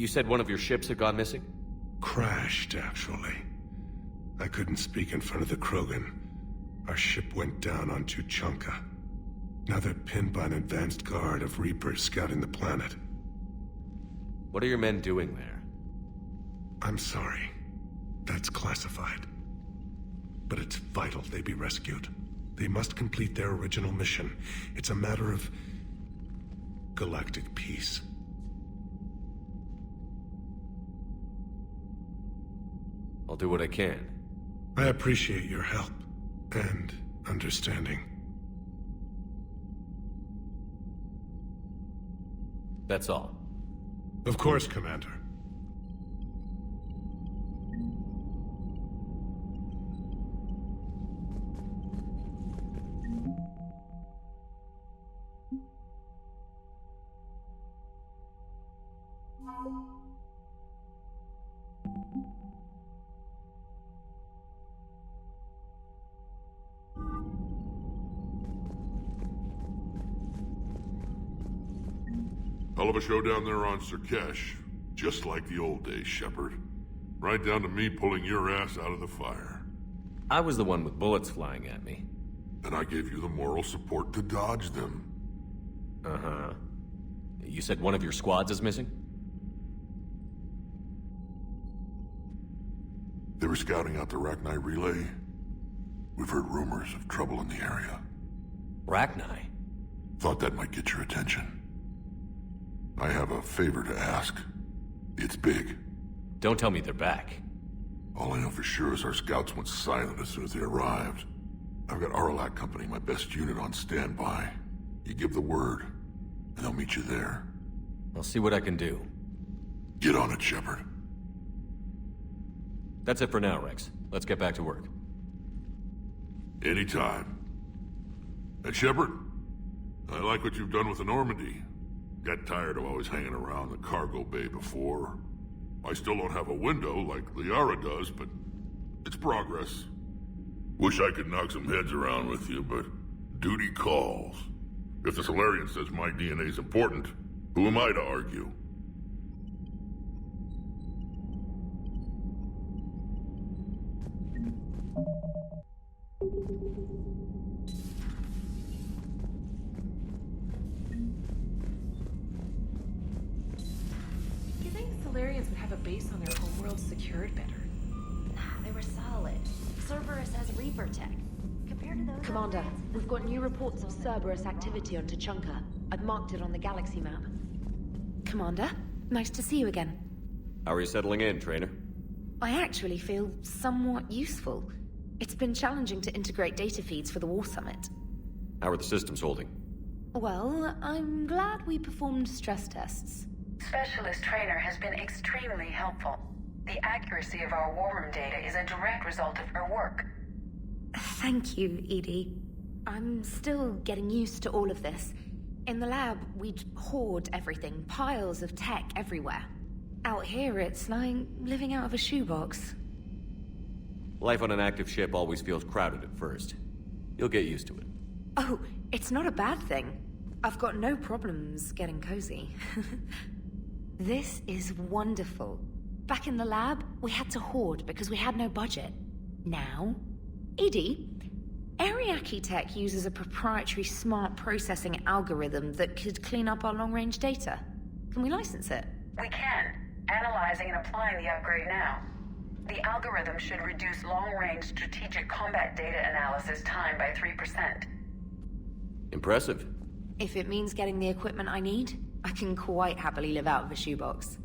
said one of your ships had gone missing? Crashed, actually. I couldn't speak in front of the Krogan. Our ship went down on Tuchanka. Now they're pinned by an advanced guard of Reapers scouting the planet. What are your men doing there? I'm sorry. That's classified. But it's vital they be rescued. They must complete their original mission. It's a matter of galactic peace. I'll do what I can. I appreciate your help and understanding. That's all. Of course, Commander. Hell of a show down there on Sirkesh. Just like the old days, Shepard. Right down to me pulling your ass out of the fire. I was the one with bullets flying at me. And I gave you the moral support to dodge them. Uh-huh. You said one of your squads is missing? They were scouting out the Rachni relay. We've heard rumors of trouble in the area. Rachni? Thought that might get your attention. I have a favor to ask. It's big. Don't tell me they're back. All I know for sure is our scouts went silent as soon as they arrived. I've got Aralak Company, my best unit, on standby. You give the word, and they'll meet you there. I'll see what I can do. Get on it, Shepard. That's it for now, Rex. Let's get back to work. Anytime. And Shepard, I like what you've done with the Normandy. Got tired of always hanging around the cargo bay before. I still don't have a window like Liara does, but it's progress. Wish I could knock some heads around with you, but duty calls. If the Solarian says my DNA's important, who am I to argue? You think Solarians would have a base on their homeworld secured better? Nah, they were solid. Cerberus has Reaper tech. Compared to those Commander, other ones, we've got new reports of Cerberus activity on Tuchanka. I've marked it on the galaxy map. Commander, nice to see you again. How are you settling in, trainer? I actually feel somewhat useful. It's been challenging to integrate data feeds for the War Summit. How are the systems holding? Well, I'm glad we performed stress tests. Specialist Trainer has been extremely helpful. The accuracy of our war room data is a direct result of her work. Thank you, Edie. I'm still getting used to all of this. In the lab, we'd hoard everything, piles of tech everywhere. Out here, it's like living out of a shoebox. Life on an active ship always feels crowded at first. You'll get used to it. Oh, it's not a bad thing. I've got no problems getting cozy. This is wonderful. Back in the lab, we had to hoard because we had no budget. Now, Edie, Ariake Tech uses a proprietary smart processing algorithm that could clean up our long-range data. Can we license it? We can. Analyzing and applying the upgrade now. The algorithm should reduce long-range strategic combat data analysis time by 3%. Impressive. If it means getting the equipment I need, I can quite happily live out of a shoebox.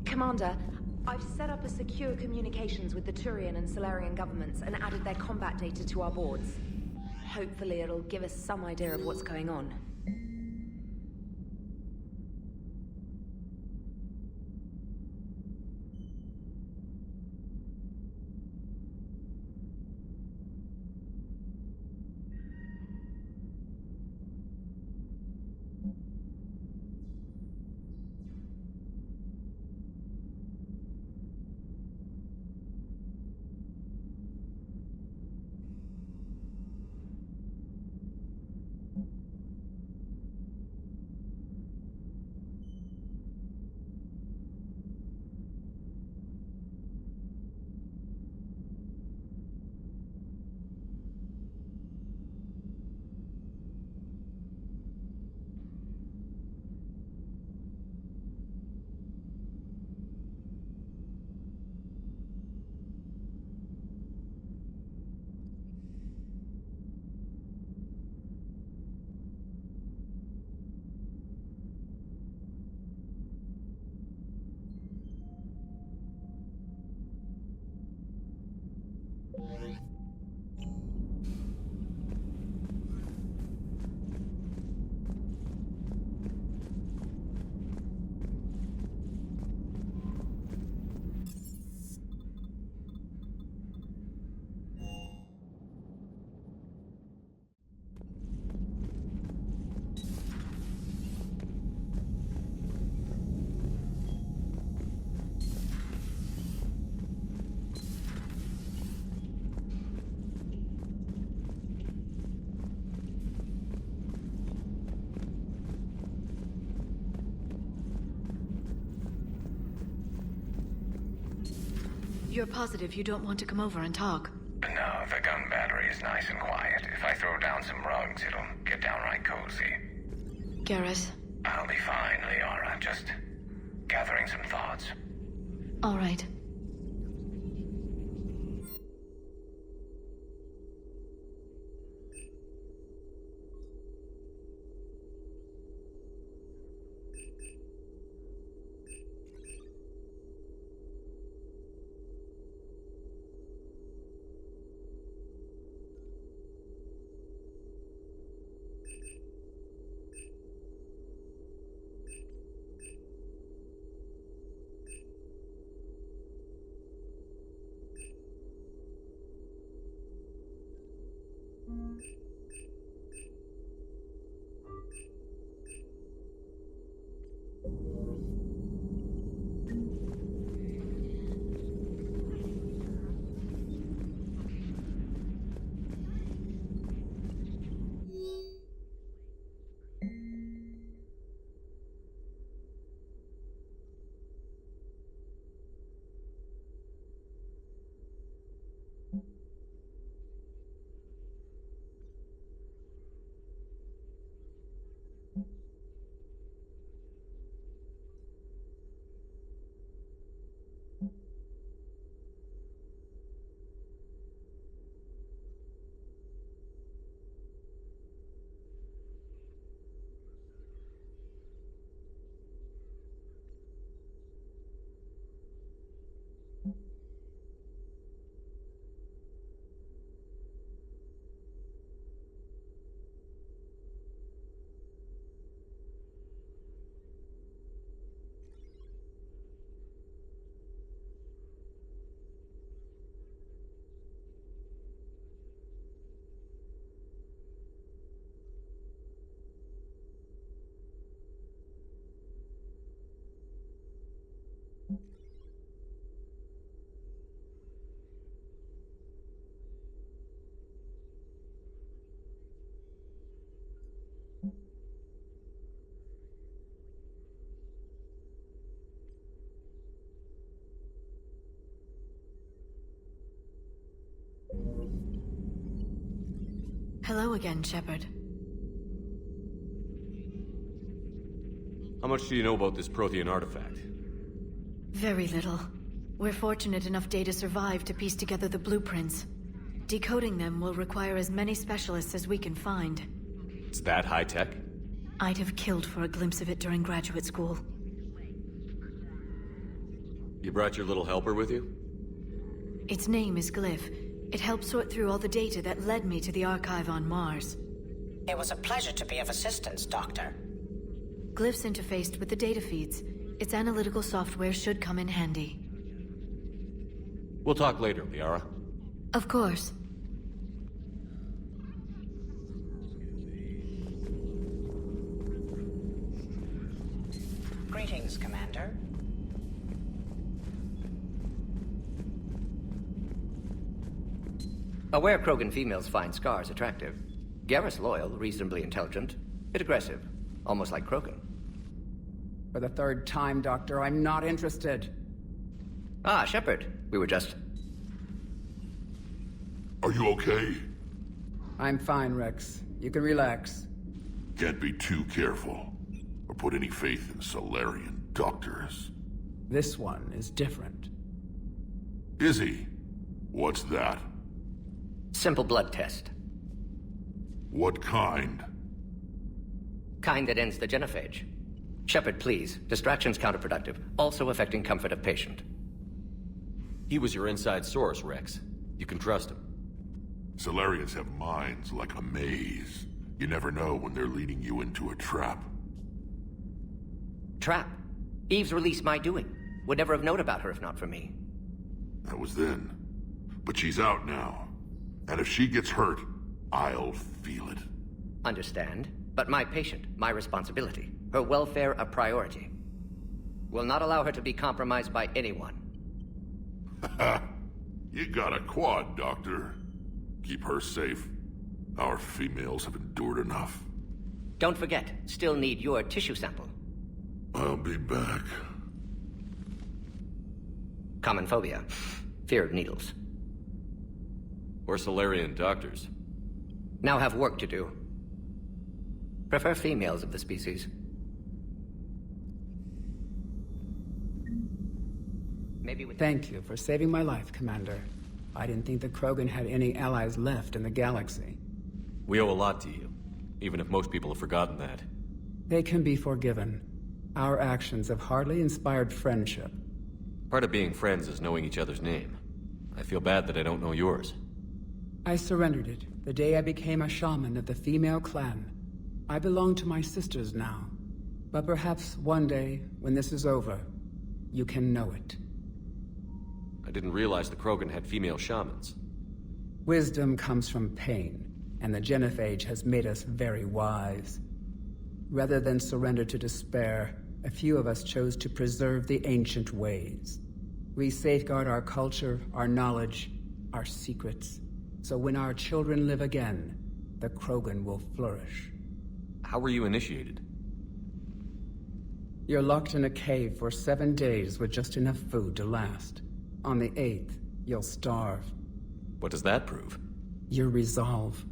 Commander, I've set up a secure communications with the Turian and Solarian governments and added their combat data to our boards. Hopefully it'll give us some idea of what's going on. You're positive you don't want to come over and talk? No, the gun battery is nice and quiet. If I throw down some rugs, it'll get downright cozy. Garrus? I'll be fine, Liara. Just gathering some thoughts. All right. Hello again, Shepard. How much do you know about this Prothean artifact? Very little. We're fortunate enough Data survived to piece together the blueprints. Decoding them will require as many specialists as we can find. It's that high-tech? I'd have killed for a glimpse of it during graduate school. You brought your little helper with you? Its name is Glyph. It helped sort through all the data that led me to the archive on Mars. It was a pleasure to be of assistance, Doctor. Glyph's interfaced with the data feeds. Its analytical software should come in handy. We'll talk later, Liara. Of course. Greetings, Commander. Aware Krogan females find scars attractive. Garrus loyal, reasonably intelligent, bit aggressive, almost like Krogan. For the third time, Doctor, I'm not interested. Ah, Shepard. We were just... Are you okay? I'm fine, Rex. You can relax. Can't be too careful, or put any faith in Solarian doctors. This one is different. Is he? What's that? Simple blood test. What kind? Kind that ends the genophage. Shepard, please. Distraction's counterproductive, also affecting comfort of patient. He was your inside source, Rex. You can trust him. Solarians have minds like a maze. You never know when they're leading you into a trap. Trap? Eve's release my doing. Would never have known about her if not for me. That was then. But she's out now. And if she gets hurt, I'll feel it. Understand. But my patient, my responsibility. Her welfare a priority. Will not allow her to be compromised by anyone. You got a quad, Doctor. Keep her safe. Our females have endured enough. Don't forget, still need your tissue sample. I'll be back. Common phobia. Fear of needles. Or Solarian doctors. Now have work to do. Prefer females of the species. Maybe with... Thank you for saving my life, Commander. I didn't think the Krogan had any allies left in the galaxy. We owe a lot to you, even if most people have forgotten that. They can be forgiven. Our actions have hardly inspired friendship. Part of being friends is knowing each other's name. I feel bad that I don't know yours. I surrendered it the day I became a shaman of the female clan. I belong to my sisters now. But perhaps one day, when this is over, you can know it. I didn't realize the Krogan had female shamans. Wisdom comes from pain, and the genophage has made us very wise. Rather than surrender to despair, a few of us chose to preserve the ancient ways. We safeguard our culture, our knowledge, our secrets. So when our children live again, the Krogan will flourish. How were you initiated? You're locked in a cave for 7 days with just enough food to last. On the 8th, you'll starve. What does that prove? Your resolve.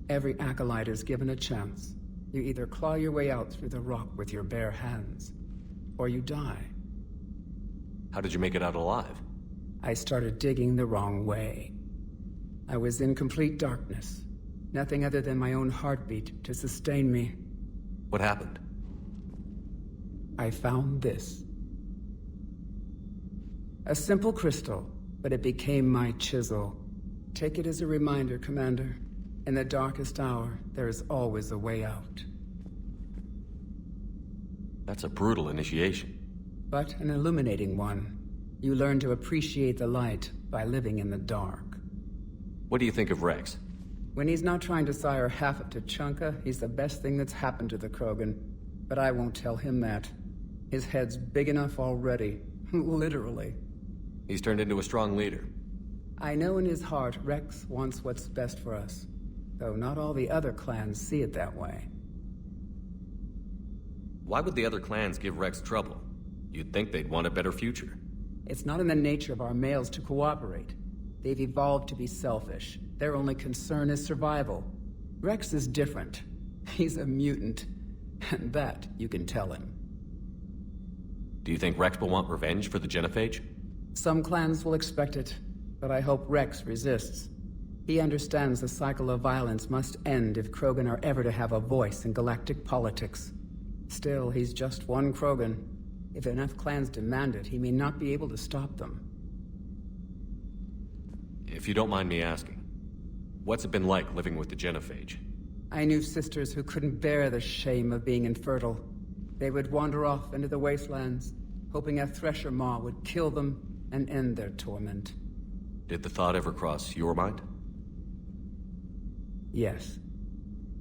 Every acolyte is given a chance. You either claw your way out through the rock with your bare hands, or you die. How did you make it out alive? I started digging the wrong way. I was in complete darkness. Nothing other than my own heartbeat to sustain me. What happened? I found this. A simple crystal, but it became my chisel. Take it as a reminder, Commander. In the darkest hour, there is always a way out. That's a brutal initiation. But an illuminating one. You learn to appreciate the light by living in the dark. What do you think of Rex? When he's not trying to sire half of Tuchanka, he's the best thing that's happened to the Krogan. But I won't tell him that. His head's big enough already. Literally. He's turned into a strong leader. I know in his heart Rex wants what's best for us. Though not all the other clans see it that way. Why would the other clans give Rex trouble? You'd think they'd want a better future. It's not in the nature of our males to cooperate. They've evolved to be selfish. Their only concern is survival. Rex is different. He's a mutant. And that you can tell him. Do you think Rex will want revenge for the genophage? Some clans will expect it, but I hope Rex resists. He understands the cycle of violence must end if Krogan are ever to have a voice in galactic politics. Still, he's just one Krogan. If enough clans demand it, he may not be able to stop them. If you don't mind me asking, what's it been like living with the genophage? I knew sisters who couldn't bear the shame of being infertile. They would wander off into the wastelands, hoping a thresher maw would kill them and end their torment. Did the thought ever cross your mind? Yes.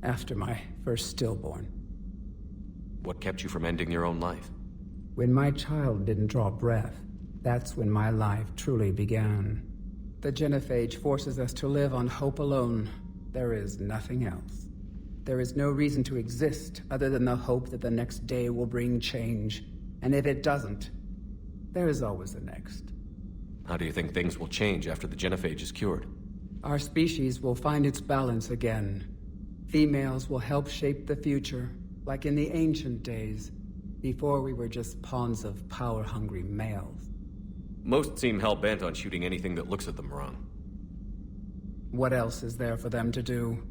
After my first stillborn. What kept you from ending your own life? When my child didn't draw breath, that's when my life truly began. The genophage forces us to live on hope alone. There is nothing else. There is no reason to exist other than the hope that the next day will bring change. And if it doesn't, there is always the next. How do you think things will change after the genophage is cured? Our species will find its balance again. Females will help shape the future, like in the ancient days, before we were just pawns of power-hungry males. Most seem hell-bent on shooting anything that looks at them wrong. What else is there for them to do?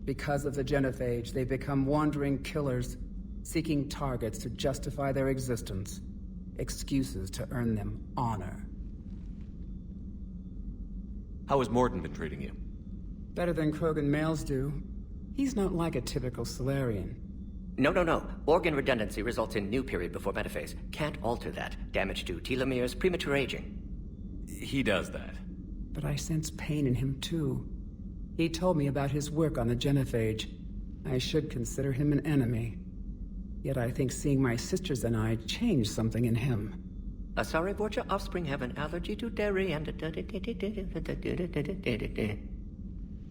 Because of the genophage, they become wandering killers, seeking targets to justify their existence, excuses to earn them honor. How has Morden been treating you? Better than Krogan males do. He's not like a typical Solarian. No. Organ redundancy results in new period before metaphase. Can't alter that. Damage to telomeres, premature aging. He does that. But I sense pain in him too. He told me about his work on the genophage. I should consider him an enemy. Yet I think seeing my sisters and I changed something in him. Sorry, Borgia offspring have an allergy to dairy and...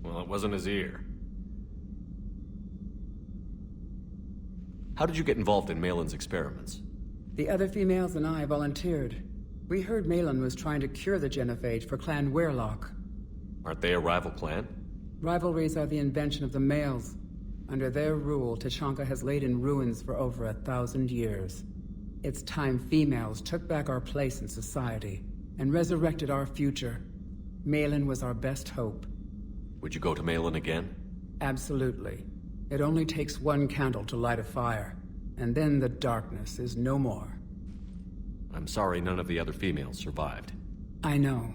Well, it wasn't his ear. How did you get involved in Malin's experiments? The other females and I volunteered. We heard Malin was trying to cure the genophage for Clan Weirlock. Aren't they a rival clan? Rivalries are the invention of the males. Under their rule, Tuchanka has laid in ruins for over 1,000 years. It's time females took back our place in society and resurrected our future. Malin was our best hope. Would you go to Malin again? Absolutely. It only takes one candle to light a fire, and then the darkness is no more. I'm sorry none of the other females survived. I know.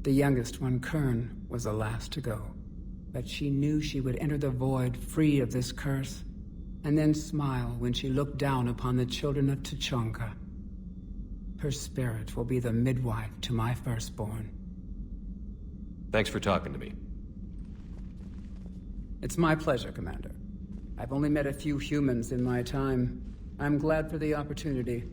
The youngest one, Kern, was the last to go. But she knew she would enter the void free of this curse, and then smile when she looked down upon the children of Tuchanka. Her spirit will be the midwife to my firstborn. Thanks for talking to me. It's my pleasure, Commander. I've only met a few humans in my time. I'm glad for the opportunity.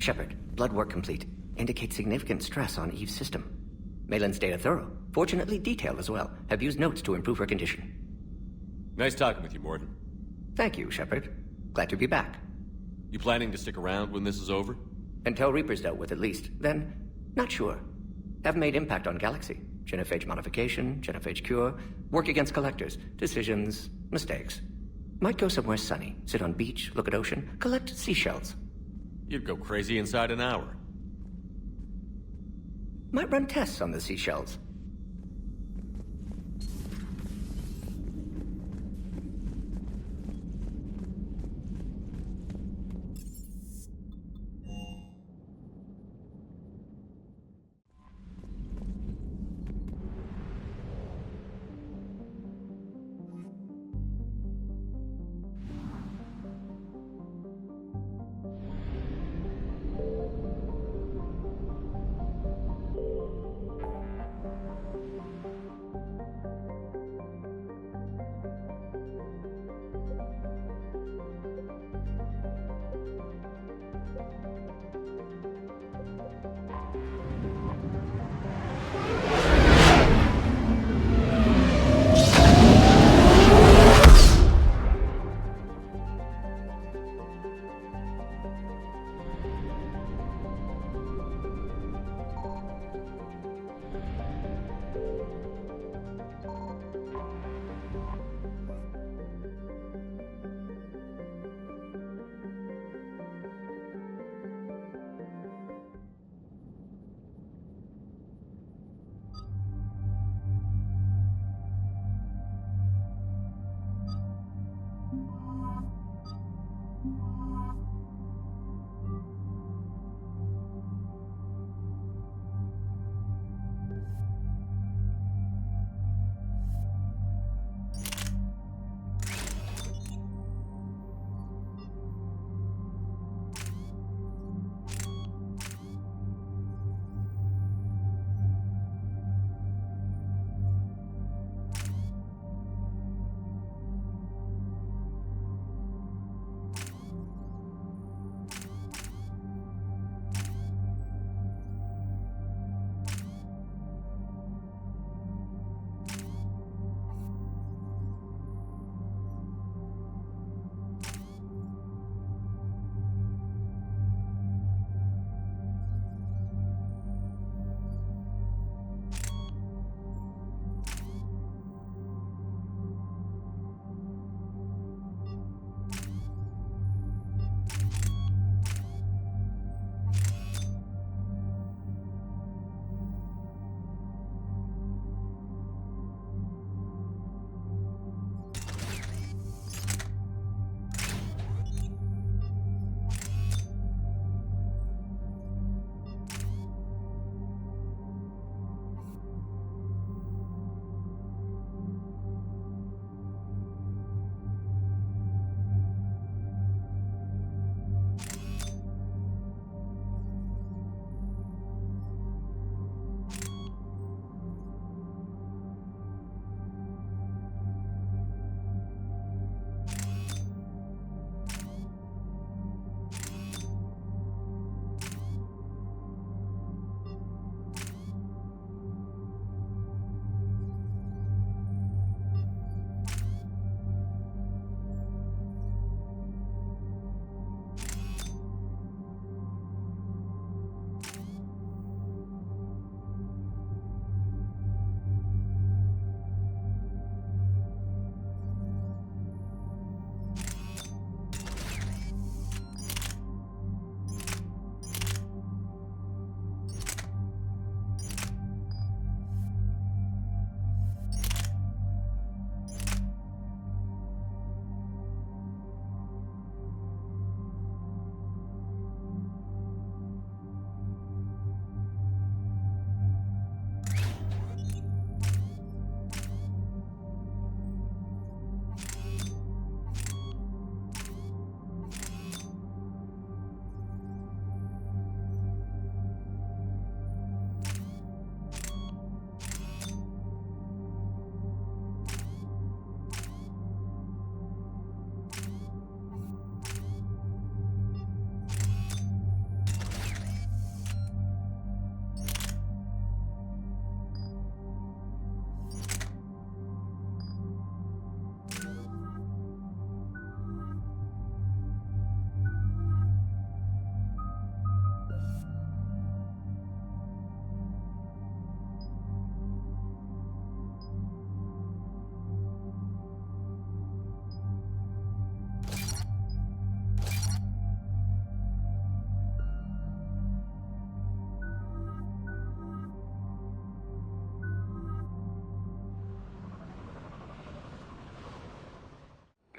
Shepard, blood work complete. Indicates significant stress on Eve's system. Malin's data thorough. Fortunately detailed as well. Have used notes to improve her condition. Nice talking with you, Morgan. Thank you, Shepard. Glad to be back. You planning to stick around when this is over? Until Reaper's dealt with at least. Then, not sure. Have made impact on Galaxy. Genophage modification, genophage cure, work against collectors, decisions, mistakes. Might go somewhere sunny, sit on beach, look at ocean, collect seashells. You'd go crazy inside an hour. Might run tests on the seashells.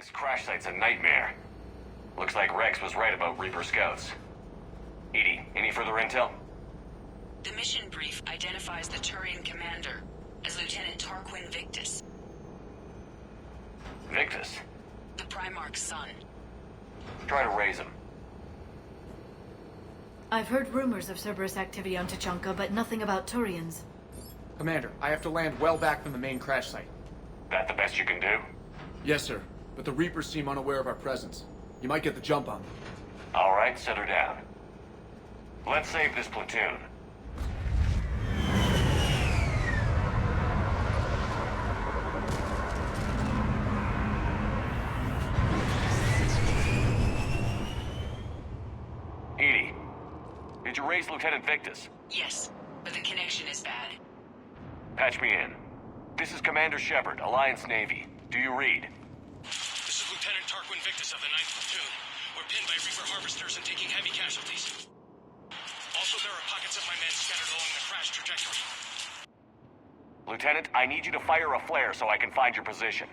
This crash site's a nightmare. Looks like Rex was right about Reaper scouts. Edie, any further intel? The mission brief identifies the Turian commander as Lieutenant Tarquin Victus. Victus? The Primarch's son. Try to raise him. I've heard rumors of Cerberus activity on Tuchanka, but nothing about Turians. Commander, I have to land well back from the main crash site. That the best you can do? Yes, sir. But the Reapers seem unaware of our presence. You might get the jump on them. All right, set her down. Let's save this platoon. Edie, did you raise Lieutenant Victus? Yes, but the connection is bad. Patch me in. This is Commander Shepard, Alliance Navy. Do you read? This is Lieutenant Tarquin Victus of the 9th Platoon. We're pinned by Reaper harvesters and taking heavy casualties. Also, there are pockets of my men scattered along the crash trajectory. Lieutenant, I need you to fire a flare so I can find your position.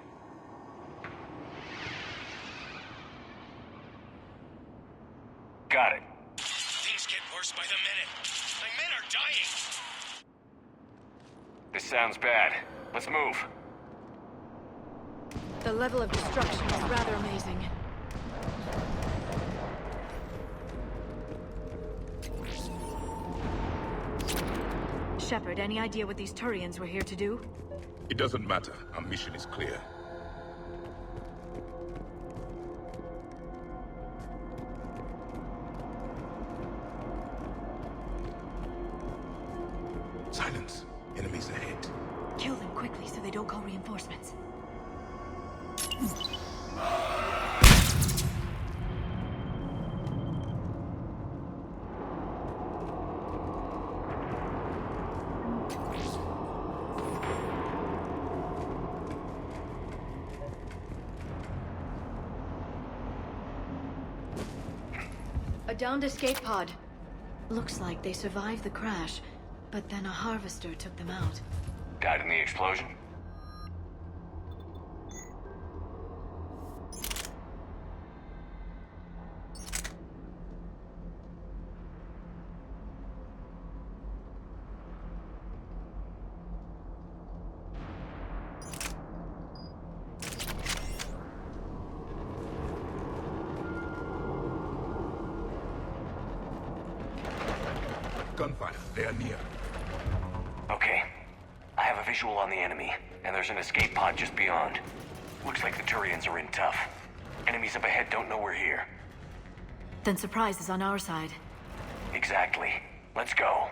Got it. Things get worse by the minute. My men are dying. This sounds bad. Let's move. The level of destruction is rather amazing. Shepard, any idea what these Turians were here to do? It doesn't matter. Our mission is clear. Silence. Enemies ahead. Kill them quickly so they don't call reinforcements. A downed escape pod. Looks like they survived the crash, but then a harvester took them out. Died in the explosion? Gunfire. They are near. Okay. I have a visual on the enemy, and there's an escape pod just beyond. Looks like the Turians are in tough. Enemies up ahead don't know we're here. Then surprise is on our side. Exactly. Let's go.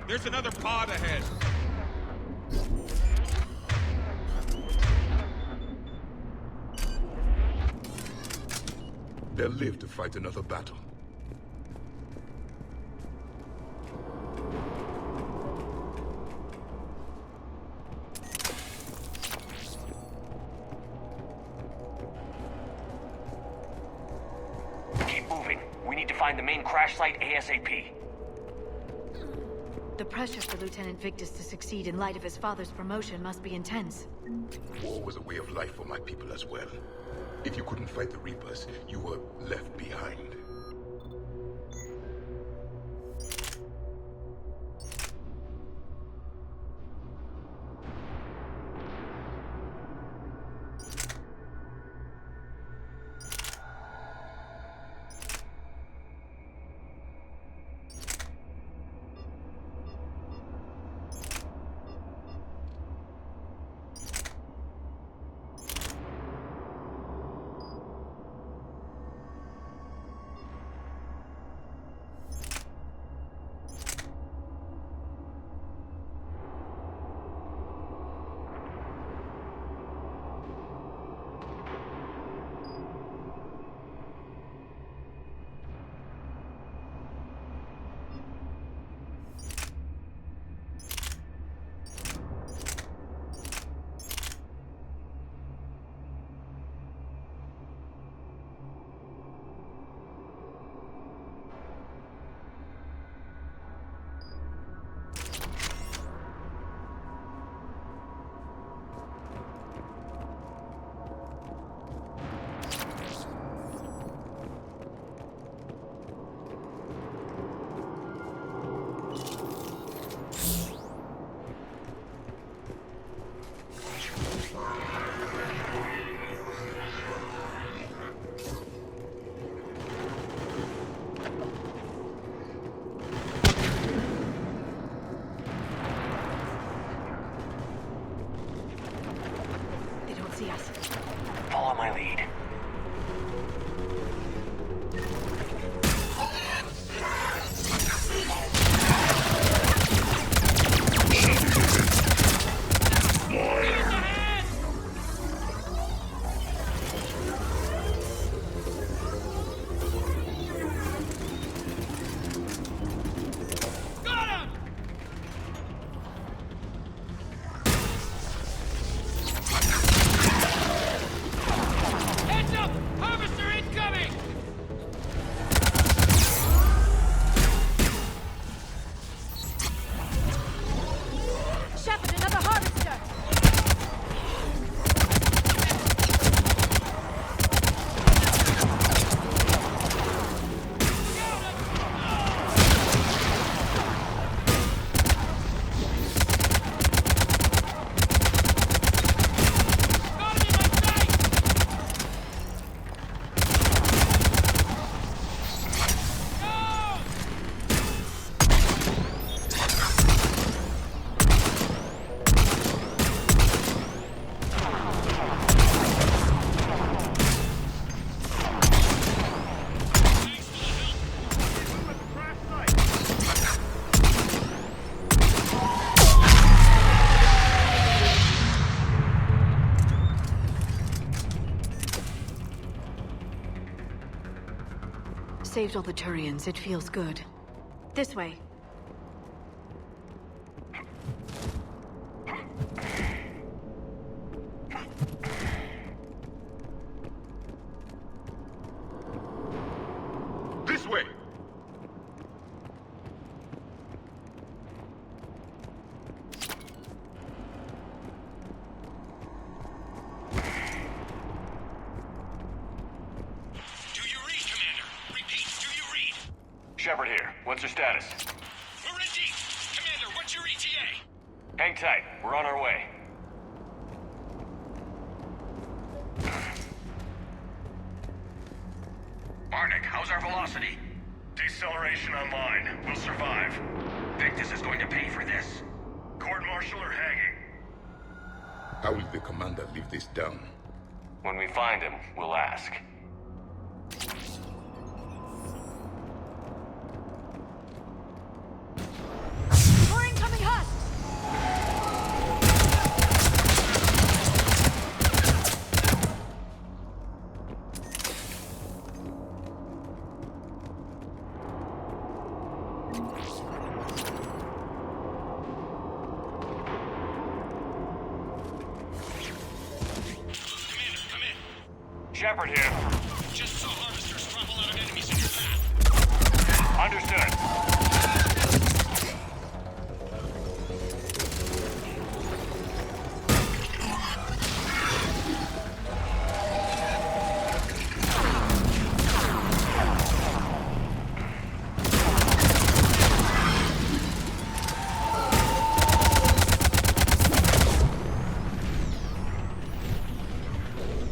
There's another pod ahead. They'll live to fight another battle. Keep moving. We need to find the main crash site ASAP. The pressure for Lieutenant Victus to succeed in light of his father's promotion must be intense. War was a way of life for my people as well. If you couldn't fight the Reapers, you were left behind. Follow my lead. Saved all the Turians. It feels good. This way. This way! Shepard here. What's your status? We're in deep. Commander, what's your ETA? Hang tight. We're on our way. Barnick, how's our velocity? Deceleration online. We'll survive. Victus is going to pay for this. Court-martial or hanging? How will the commander leave this down? When we find him, we'll ask. Shepard here. Just saw harvesters trample out of enemies in your path. Understood.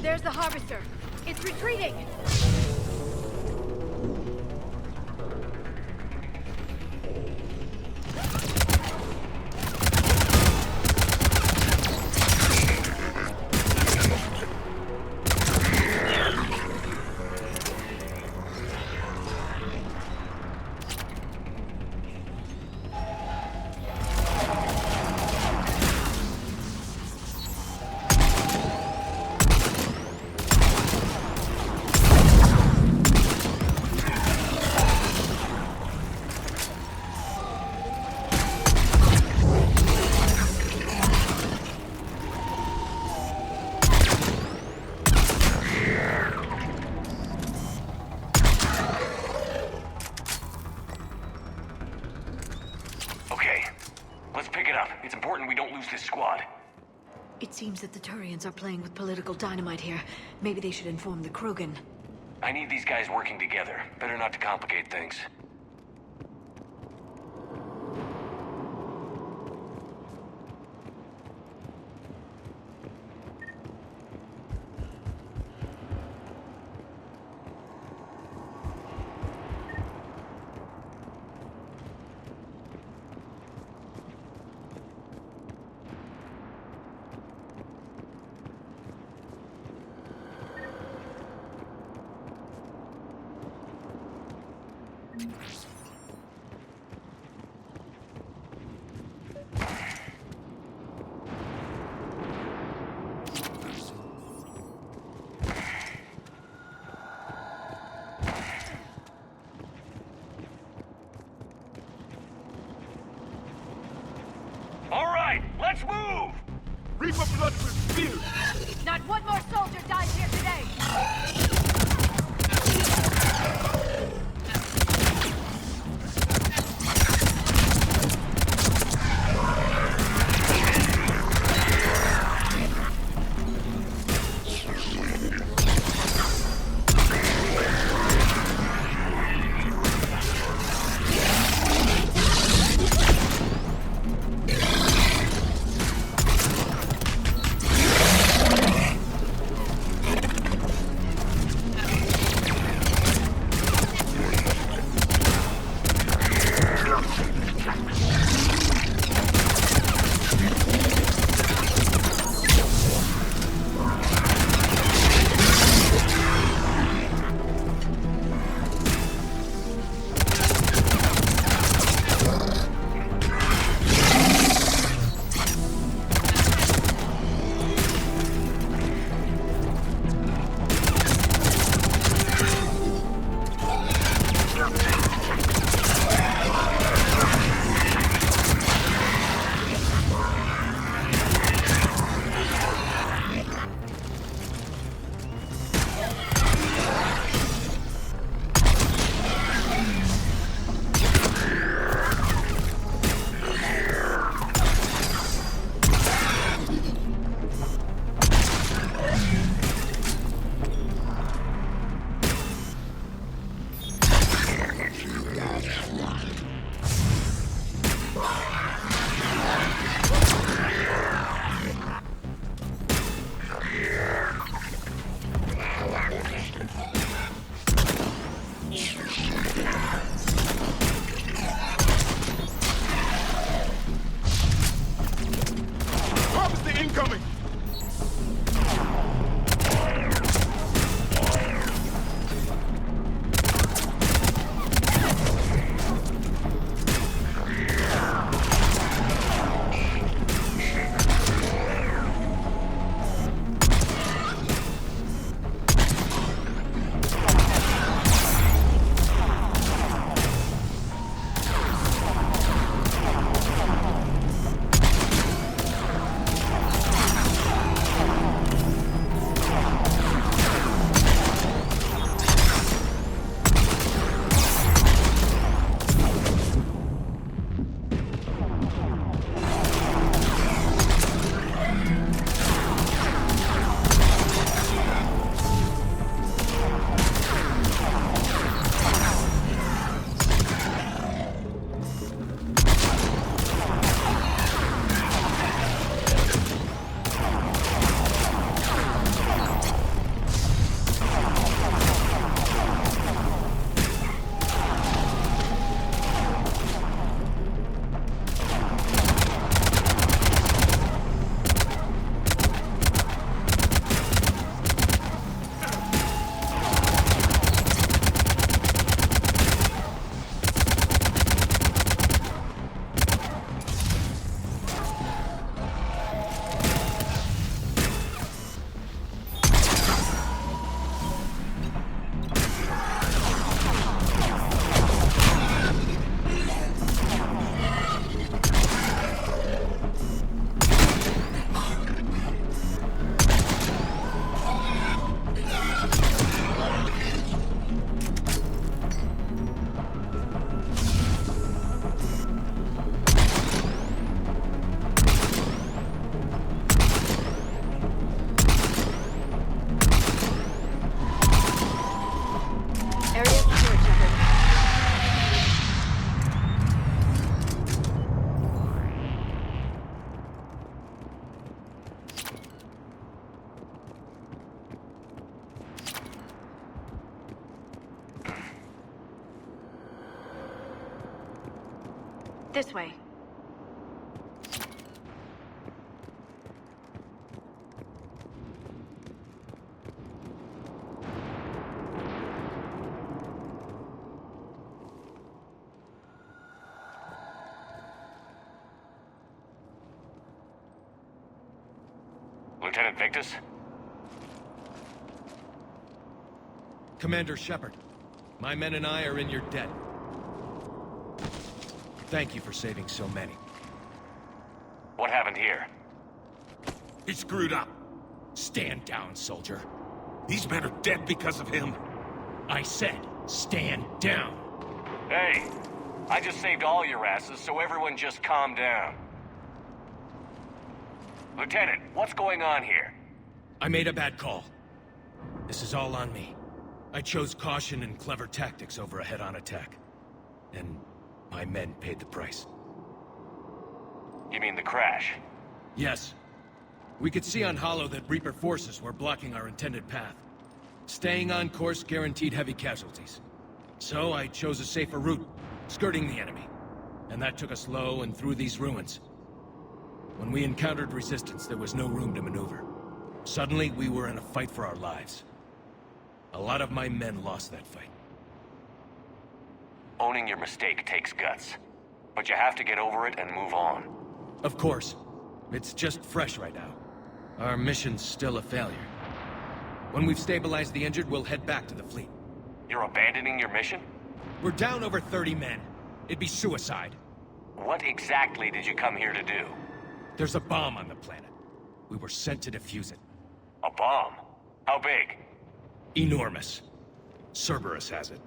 There's the harvester. It's retreating. It seems that the Turians are playing with political dynamite here. Maybe they should inform the Krogan. I need these guys working together. Better not to complicate things. Let's move! Reaper blood will spill! Not one more soldier dies here today! This way. Lieutenant Victus? Commander Shepard, my men and I are in your debt. Thank you for saving so many. What happened here? He screwed up. Stand down, soldier. These men are dead because of him. I said, stand down. Hey, I just saved all your asses, so everyone just calm down. Lieutenant, what's going on here? I made a bad call. This is all on me. I chose caution and clever tactics over a head-on attack. And my men paid the price. You mean the crash? Yes. We could see on Hollow that Reaper forces were blocking our intended path. Staying on course guaranteed heavy casualties. So I chose a safer route, skirting the enemy. And that took us low and through these ruins. When we encountered resistance, there was no room to maneuver. Suddenly, we were in a fight for our lives. A lot of my men lost that fight. Owning your mistake takes guts. But you have to get over it and move on. Of course. It's just fresh right now. Our mission's still a failure. When we've stabilized the injured, we'll head back to the fleet. You're abandoning your mission? We're down over 30 men. It'd be suicide. What exactly did you come here to do? There's a bomb on the planet. We were sent to defuse it. A bomb? How big? Enormous. Cerberus has it.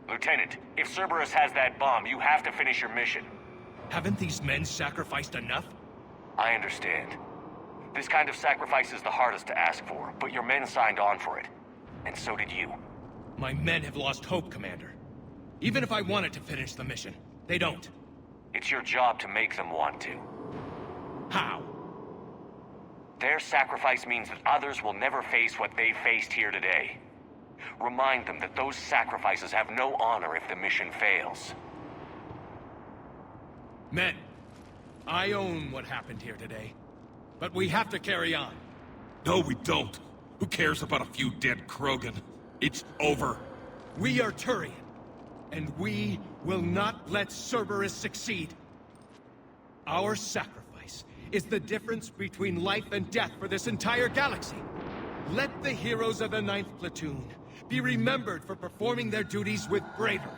Lieutenant, if Cerberus has that bomb, you have to finish your mission. Haven't these men sacrificed enough? I understand. This kind of sacrifice is the hardest to ask for, but your men signed on for it. And so did you. My men have lost hope, Commander. Even if I wanted to finish the mission, they don't. It's your job to make them want to. How? Their sacrifice means that others will never face what they faced here today. Remind them that those sacrifices have no honor if the mission fails. Men, I own what happened here today. But we have to carry on. No, we don't. Who cares about a few dead Krogan? It's over. We are Turian, and we will not let Cerberus succeed. Our sacrifice is the difference between life and death for this entire galaxy. Let the heroes of the 9th Platoon be remembered for performing their duties with bravery.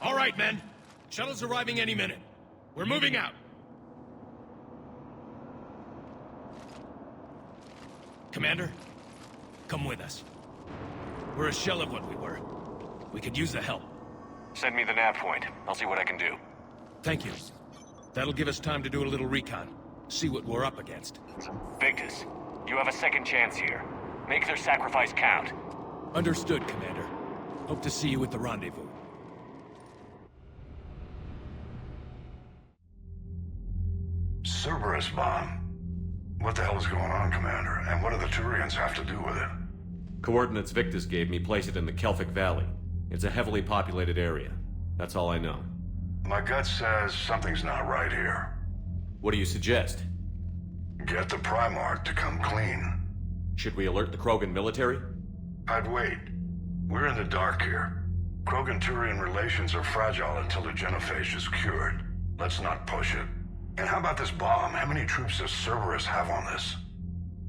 All right, men. Shuttle's arriving any minute. We're moving out. Commander, come with us. We're a shell of what we were. We could use the help. Send me the nav point. I'll see what I can do. Thank you. That'll give us time to do a little recon. See what we're up against. Victus, you have a second chance here. Make their sacrifice count. Understood, Commander. Hope to see you at the rendezvous. Cerberus bomb. What the hell is going on, Commander? And what do the Turians have to do with it? Coordinates Victus gave me place it in the Kelphic Valley. It's a heavily populated area. That's all I know. My gut says something's not right here. What do you suggest? Get the Primarch to come clean. Should we alert the Krogan military? I'd wait. We're in the dark here. Krogan-Turian relations are fragile until the genophage is cured. Let's not push it. And how about this bomb? How many troops does Cerberus have on this?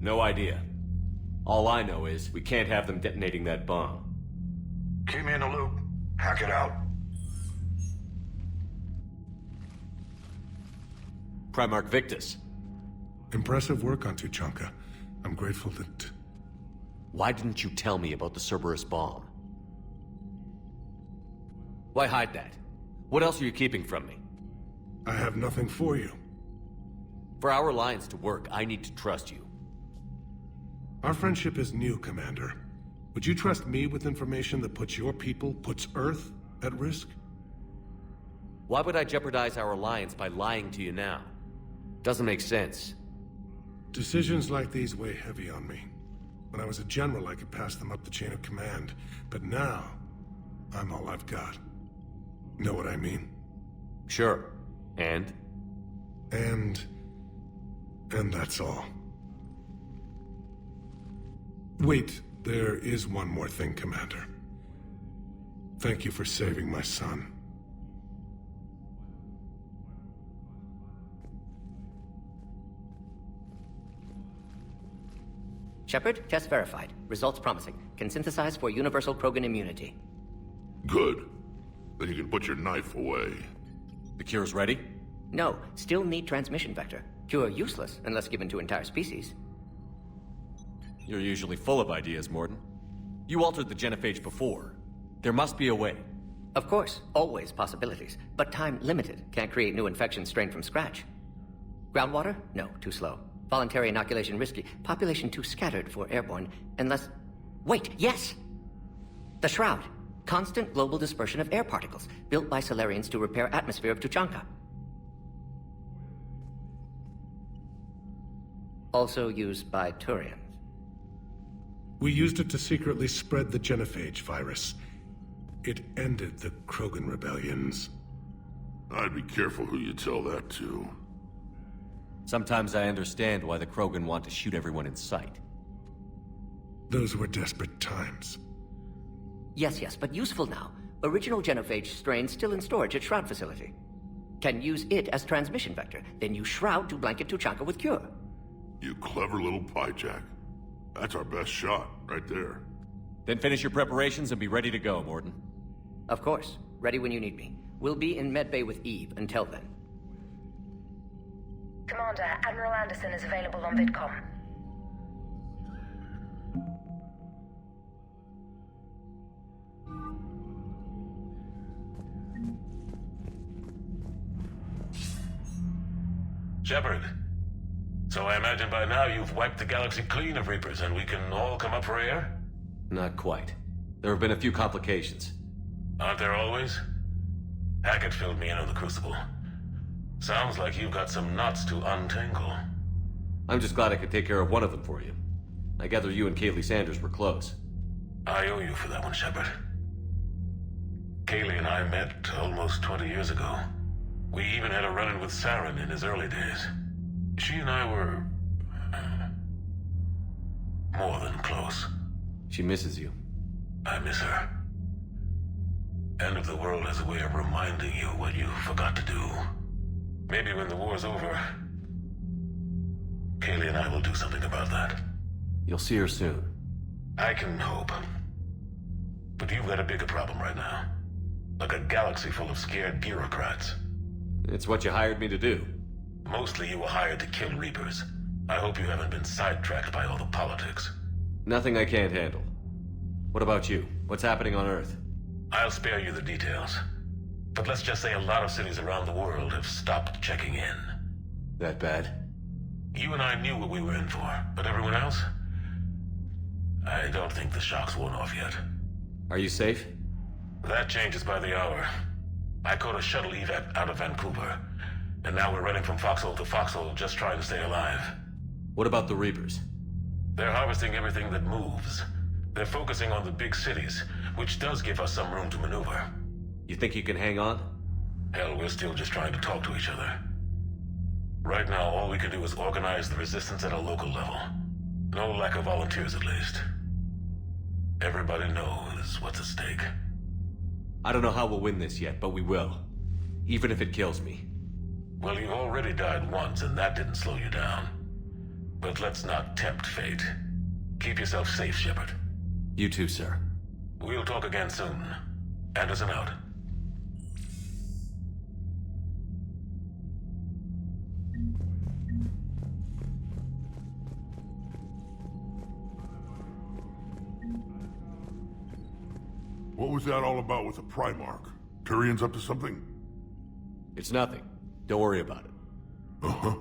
No idea. All I know is we can't have them detonating that bomb. Keep me in the loop. Hack it out. Primarch Victus. Impressive work on Tuchanka. I'm grateful that... Why didn't you tell me about the Cerberus bomb? Why hide that? What else are you keeping from me? I have nothing for you. For our alliance to work, I need to trust you. Our friendship is new, Commander. Would you trust me with information that puts your people, puts Earth, at risk? Why would I jeopardize our alliance by lying to you now? Doesn't make sense. Decisions like these weigh heavy on me. When I was a general, I could pass them up the chain of command. But now, I'm all I've got. Know what I mean? Sure. And? And that's all. Wait, there is one more thing, Commander. Thank you for saving my son. Shepard, test verified. Results promising. Can synthesize for universal Krogan immunity. Good. Then you can put your knife away. The cure's ready? No, still need transmission vector. Cure useless unless given to entire species. You're usually full of ideas, Mordin. You altered the genophage before. There must be a way. Of course, always possibilities. But time limited. Can't create new infection strain from scratch. Groundwater? No, too slow. Voluntary inoculation risky. Population too scattered for airborne. Unless... Wait, yes! The Shroud. Constant global dispersion of air particles. Built by Solarians to repair atmosphere of Tuchanka. Also used by Turians. We used it to secretly spread the genophage virus. It ended the Krogan rebellions. I'd be careful who you tell that to. Sometimes I understand why the Krogan want to shoot everyone in sight. Those were desperate times. Yes, but useful now. Original genophage strain still in storage at Shroud facility. Can use it as transmission vector, then use Shroud to blanket Tuchanka with cure. You clever little piejack. That's our best shot, right there. Then finish your preparations and be ready to go, Mordin. Of course. Ready when you need me. We'll be in medbay with Eve until then. Commander, Admiral Anderson is available on VidCom. Shepard. So I imagine by now you've wiped the galaxy clean of Reapers and we can all come up for air? Not quite. There have been a few complications. Aren't there always? Hackett filled me in on the Crucible. Sounds like you've got some knots to untangle. I'm just glad I could take care of one of them for you. I gather you and Kaylee Sanders were close. I owe you for that one, Shepard. Kaylee and I met almost 20 years ago. We even had a run-in with Saren in his early days. She and I were... more than close. She misses you. I miss her. End of the world has a way of reminding you what you forgot to do. Maybe when the war's over, Kaylee and I will do something about that. You'll see her soon. I can hope. But you've got a bigger problem right now. Like a galaxy full of scared bureaucrats. It's what you hired me to do. Mostly you were hired to kill Reapers. I hope you haven't been sidetracked by all the politics. Nothing I can't handle. What about you? What's happening on Earth? I'll spare you the details. But let's just say a lot of cities around the world have stopped checking in. That bad? You and I knew what we were in for, but everyone else? I don't think the shock's worn off yet. Are you safe? That changes by the hour. I caught a shuttle evac out of Vancouver, and now we're running from foxhole to foxhole just trying to stay alive. What about the Reapers? They're harvesting everything that moves. They're focusing on the big cities, which does give us some room to maneuver. You think you can hang on? Hell, we're still just trying to talk to each other. Right now, all we can do is organize the resistance at a local level. No lack of volunteers, at least. Everybody knows what's at stake. I don't know how we'll win this yet, but we will. Even if it kills me. Well, you've already died once, and that didn't slow you down. But let's not tempt fate. Keep yourself safe, Shepard. You too, sir. We'll talk again soon. Anderson out. What was that all about with the Primarch? Turian's up to something? It's nothing. Don't worry about it. Uh-huh.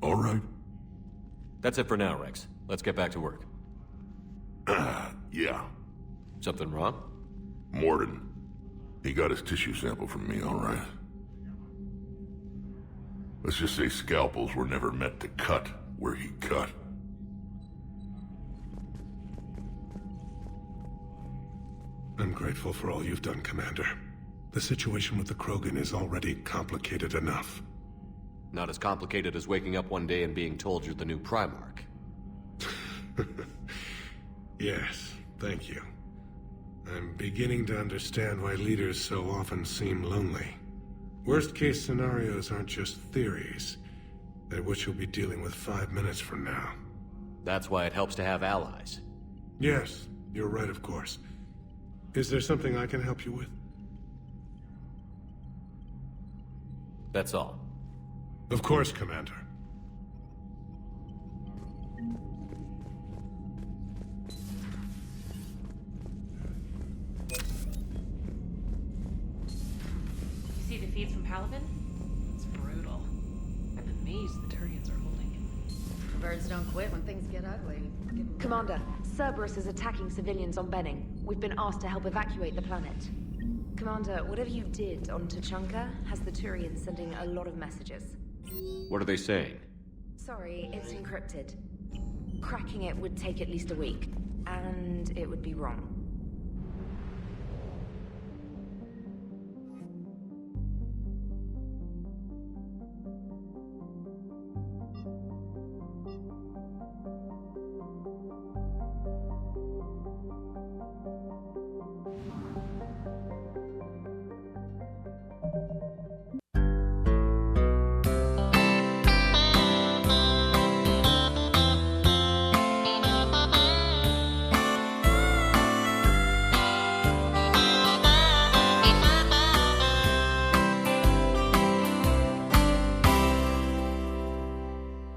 All right. That's it for now, Rex. Let's get back to work. Yeah. Something wrong? Mordin. He got his tissue sample from me, all right. Let's just say scalpels were never meant to cut where he cut. I'm grateful for all you've done, Commander. The situation with the Krogan is already complicated enough. Not as complicated as waking up one day and being told you're the new Primarch. Yes, thank you. I'm beginning to understand why leaders so often seem lonely. Worst-case scenarios aren't just theories. They're what you'll be dealing with 5 minutes from now. That's why it helps to have allies. Yes, you're right, of course. Is there something I can help you with? That's all. Of course, Commander. You see the feeds from Paladin? It's brutal. I'm amazed the Turians are holding it. Birds don't quit when things get ugly. Commander, Cerberus is attacking civilians on Benning. We've been asked to help evacuate the planet. Commander, whatever you did on Tuchanka has the Turians sending a lot of messages. What are they saying? Sorry, it's encrypted. Cracking it would take at least a week, and it would be wrong.